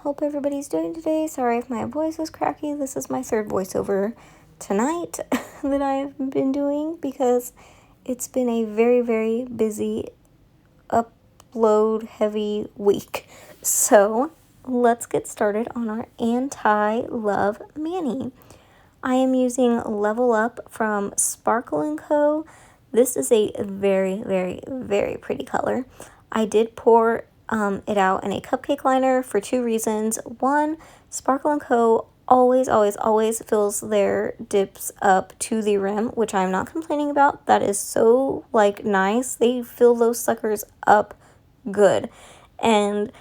Hope everybody's doing today. Sorry if my voice was cracky. This is my third voiceover tonight that I've been doing because it's been a very, very busy, upload heavy week. So let's get started on our anti-love mani. I am using Level Up from Sparkle & Co. This is a very, very, very pretty color. I did pour it out in a cupcake liner for two reasons. One, Sparkle & Co. always fills their dips up to the rim, which I'm not complaining about. That is so, nice. They fill those suckers up good. And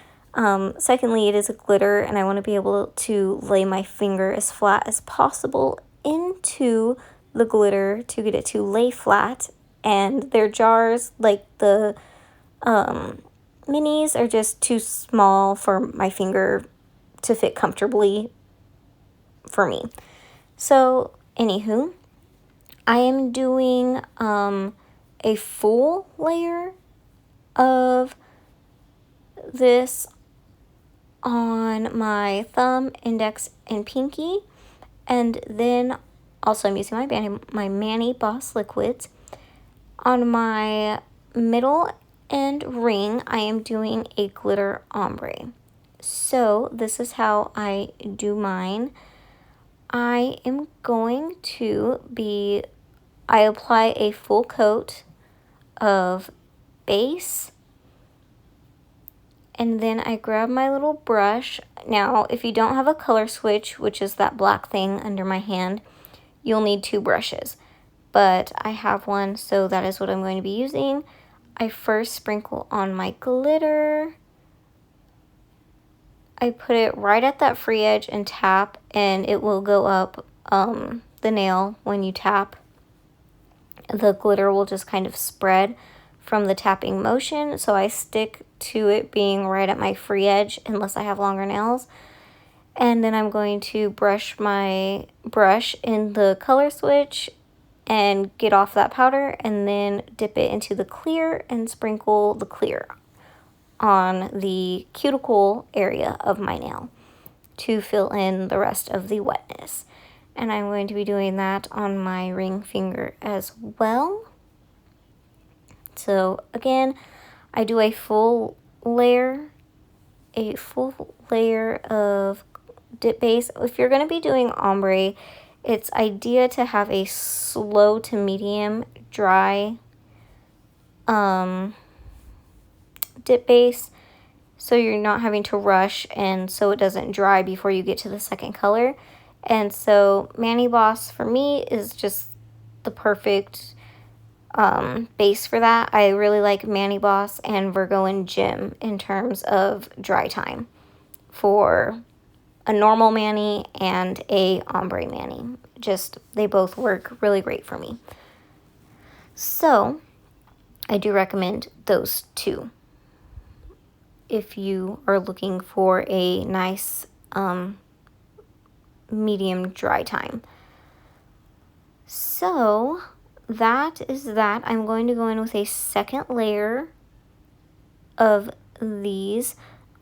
secondly, it is a glitter, and I want to be able to lay my finger as flat as possible into the glitter to get it to lay flat. And their jars, like the minis, are just too small for my finger to fit comfortably for me. So, anywho, I am doing a full layer of this on my thumb, index, and pinky, and then also I'm using my Mani Boss liquids. On my middle and ring, I am doing a glitter ombre. So this is how I do mine. I am going to I apply a full coat of base, and then I grab my little brush. Now, if you don't have a color switch, which is that black thing under my hand, you'll need two brushes. But I have one, so that is what I'm going to be using. I first sprinkle on my glitter. I put it right at that free edge and tap, and it will go up the nail when you tap. The glitter will just kind of spread from the tapping motion, so I stick to it being right at my free edge unless I have longer nails. And then I'm going to brush my brush in the color switch and get off that powder, and then dip it into the clear and sprinkle the clear on the cuticle area of my nail to fill in the rest of the wetness. And I'm going to be doing that on my ring finger as well. So again, I do a full layer of dip base. If you're going to be doing ombre, it's idea to have a slow to medium dry dip base, so you're not having to rush, and so it doesn't dry before you get to the second color. And so Mani Boss for me is just the perfect base for that. I really like Mani Boss and Virgo and Gem in terms of dry time for a normal mani and a ombre mani. Just, they both work really great for me. So I do recommend those two if you are looking for a nice medium dry time. So that is that. I'm going to go in with a second layer of these.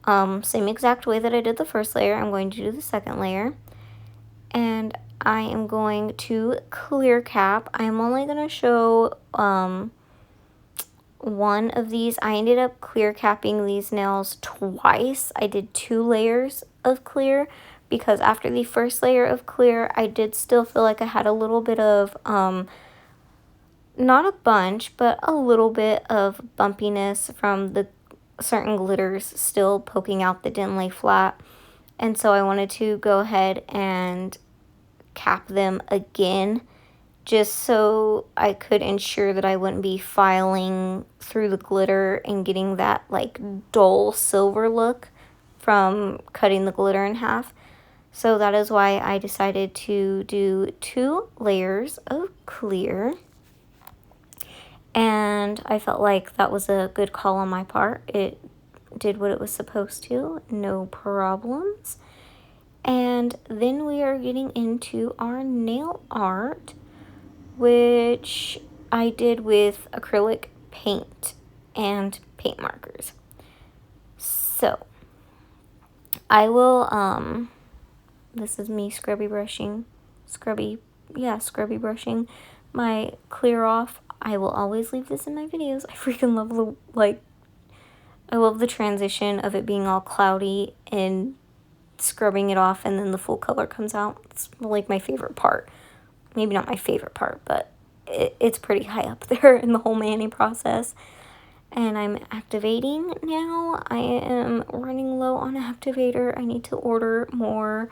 Same exact way that I did the first layer, I'm going to do the second layer. And I am going to clear cap. I'm only going to show one of these. I ended up clear capping these nails twice. I did 2 layers of clear because after the first layer of clear, I did still feel like I had a little bit of, not a bunch, but a little bit of bumpiness from the certain glitters still poking out that didn't lay flat. And so I wanted to go ahead and cap them again, just so I could ensure that I wouldn't be filing through the glitter and getting that dull silver look from cutting the glitter in half. So that is why I decided to do 2 layers of clear. And I felt like that was a good call on my part. It did what it was supposed to, no problems. And then we are getting into our nail art, which I did with acrylic paint and paint markers. So I will, this is me scrubby brushing my clear off. I will always leave this in my videos. I freaking love I love the transition of it being all cloudy and scrubbing it off and then the full color comes out. It's like my favorite part. Maybe not my favorite part, but it's pretty high up there in the whole manning process. And I'm activating now. I am running low on activator. I need to order more.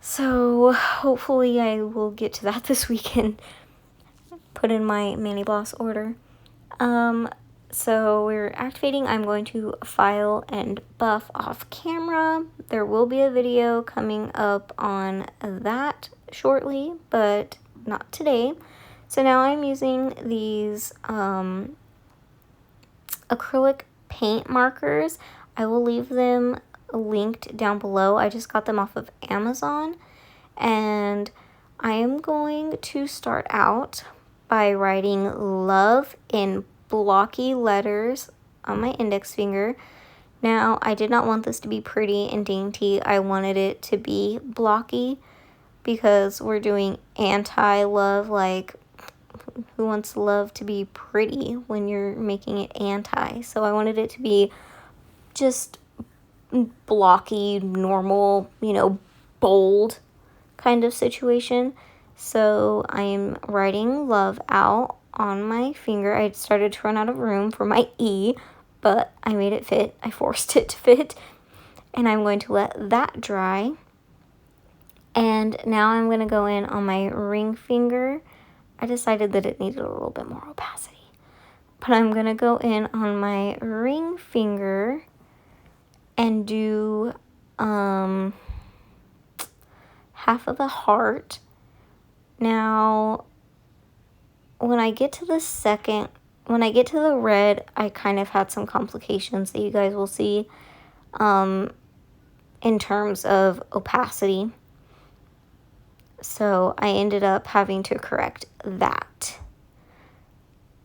So hopefully I will get to that this weekend. Put in my Mani Boss order. So we're activating. I'm going to file and buff off camera. There will be a video coming up on that shortly, but not today. So now I'm using these acrylic paint markers. I will leave them linked down below. I just got them off of Amazon, and I am going to start out by writing love in blocky letters on my index finger. Now, I did not want this to be pretty and dainty. I wanted it to be blocky because we're doing anti-love. Like, who wants love to be pretty when you're making it anti? So I wanted it to be just blocky, normal, bold kind of situation. So I am writing love out on my finger. I started to run out of room for my E, but I made it fit. I forced it to fit. And I'm going to let that dry. And now I'm going to go in on my ring finger. I decided that it needed a little bit more opacity. But I'm going to go in on my ring finger and do half of a heart. Now, when I get to the red, I kind of had some complications that you guys will see in terms of opacity. So I ended up having to correct that.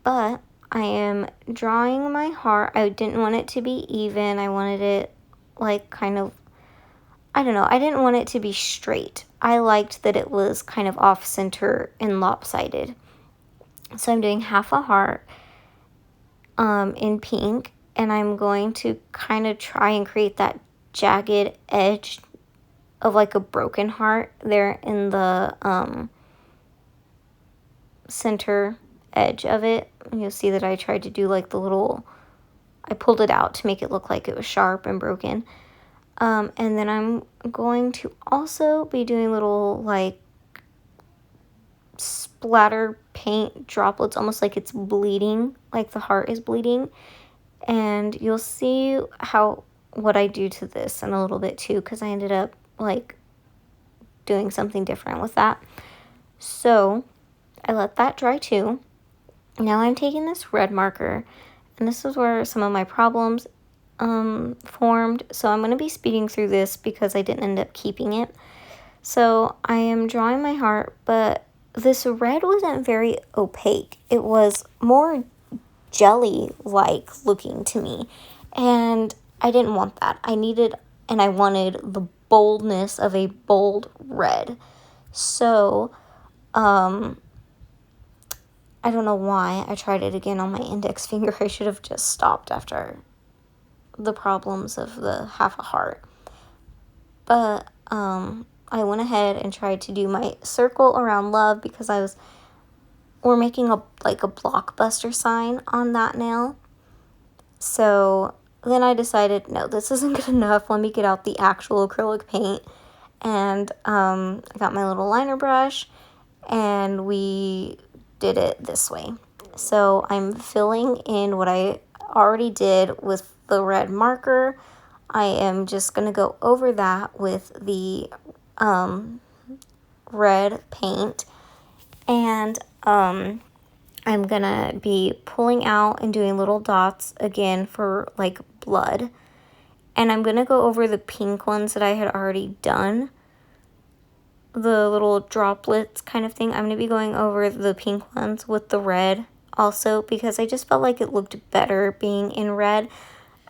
But I am drawing my heart. I didn't want it to be even. I wanted it kind of, I don't know. I didn't want it to be straight. I liked that it was kind of off center and lopsided. So I'm doing half a heart in pink, and I'm going to kind of try and create that jagged edge of like a broken heart there in the center edge of it. And you'll see that I tried to do like I pulled it out to make it look like it was sharp and broken. And then I'm going to also be doing little splatter paint droplets, almost like it's bleeding, like the heart is bleeding. And you'll see what I do to this in a little bit too, because I ended up doing something different with that. So I let that dry too. Now I'm taking this red marker, and this is where some of my problems formed. So I'm going to be speeding through this because I didn't end up keeping it. So I am drawing my heart, but this red wasn't very opaque. It was more jelly-like looking to me, and I didn't want that. I wanted the boldness of a bold red. So I don't know why I tried it again on my index finger. I should have just stopped after the problems of the half a heart. But I went ahead and tried to do my circle around love because we're making a blockbuster sign on that nail. So then I decided, no, this isn't good enough. Let me get out the actual acrylic paint. And I got my little liner brush, and we did it this way. So I'm filling in what I already did with the red marker. I am just going to go over that with the red paint, and I'm going to be pulling out and doing little dots again for blood. And I'm going to go over the pink ones that I had already done, the little droplets kind of thing. I'm going to be going over the pink ones with the red also because I just felt like it looked better being in red.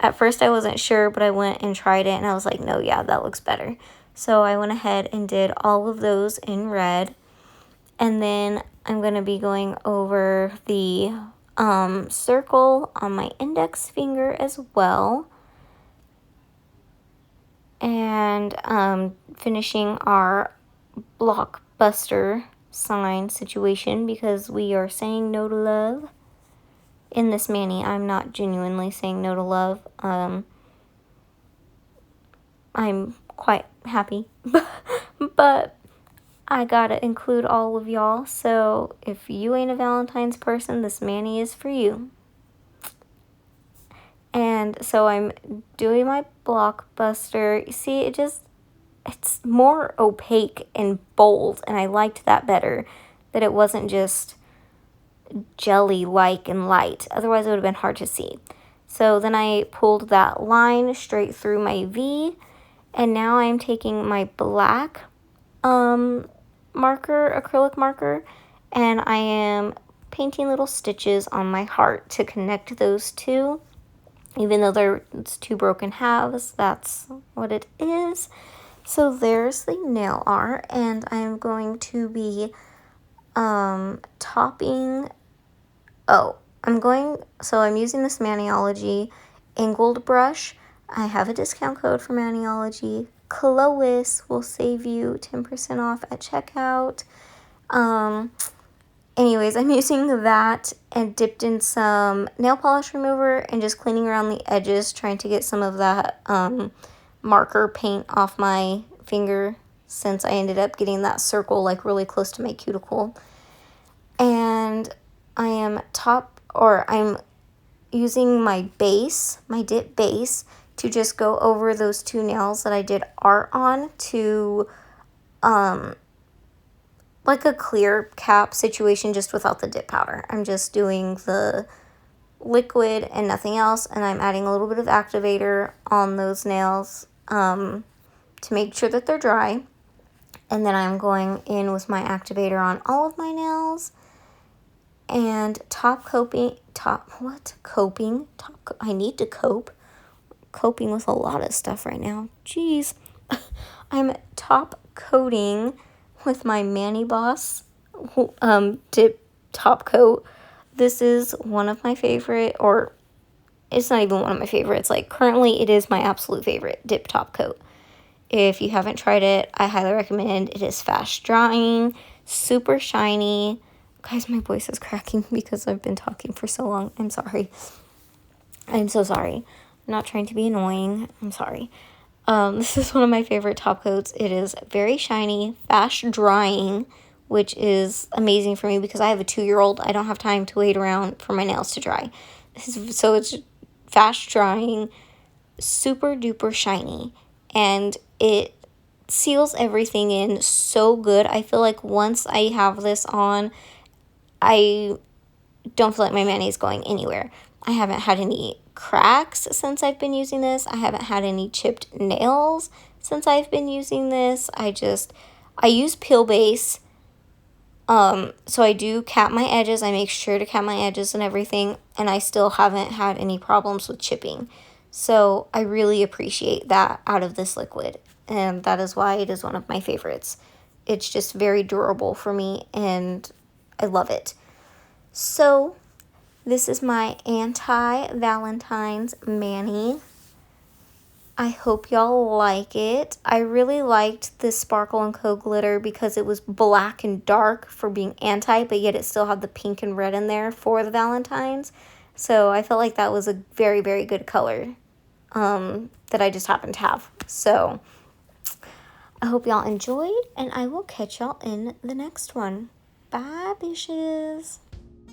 at first I wasn't sure, but I went and tried it and I was like, no, yeah, that looks better. So I went ahead and did all of those in red. And then I'm going to be going over the circle on my index finger as well. And finishing our blockbuster sign situation because we are saying no to love. In this mani, I'm not genuinely saying no to love. I'm quite happy. But I gotta include all of y'all. So if you ain't a Valentine's person, this mani is for you. And so I'm doing my blockbuster. You see, it's more opaque and bold, and I liked that better, that it wasn't just jelly-like and light. Otherwise, it would have been hard to see. So then I pulled that line straight through my V, and now I'm taking my black acrylic marker, and I am painting little stitches on my heart to connect those two. Even though it's two broken halves, that's what it is. So there's the nail art, and I'm going to be topping. I'm using this Maniology angled brush. I have a discount code for Maniology. Chlois will save you 10% off at checkout. Anyways, I'm using that and dipped in some nail polish remover and just cleaning around the edges, trying to get some of that marker paint off my finger, since I ended up getting that circle like really close to my cuticle. And I'm using my base, my dip base, to just go over those two nails that I did art on to like a clear cap situation, just without the dip powder. I'm just doing the liquid and nothing else, and I'm adding a little bit of activator on those nails to make sure that they're dry. And then I'm going in with my activator on all of my nails and coping, coping with a lot of stuff right now. Jeez. I'm top coating with my Mani Boss dip top coat. This is one of my favorite, or it's not even one of my favorites. Like, currently it is my absolute favorite dip top coat. If you haven't tried it, I highly recommend. It is fast drying, super shiny. Guys, my voice is cracking because I've been talking for so long. I'm sorry. I'm so sorry. I'm not trying to be annoying. I'm sorry. This is one of my favorite top coats. It is very shiny, fast drying, which is amazing for me because I have a 2-year-old. I don't have time to wait around for my nails to dry. So it's fast drying, super duper shiny, and it seals everything in so good. I feel like once I have this on, I don't feel like my mani is going anywhere. I haven't had any cracks since I've been using this. I haven't had any chipped nails since I've been using this. I use peel base. So I do cap my edges. I make sure to cap my edges and everything, and I still haven't had any problems with chipping. So I really appreciate that out of this liquid, and that is why it is one of my favorites. It's just very durable for me, and I love it. So this is my anti-Valentine's mani. I hope y'all like it. I really liked this Sparkle & Co. glitter because it was black and dark for being anti, but yet it still had the pink and red in there for the Valentines. So I felt like that was a very, very good color that I just happened to have. So I hope y'all enjoyed, and I will catch y'all in the next one. Bye, Bishes.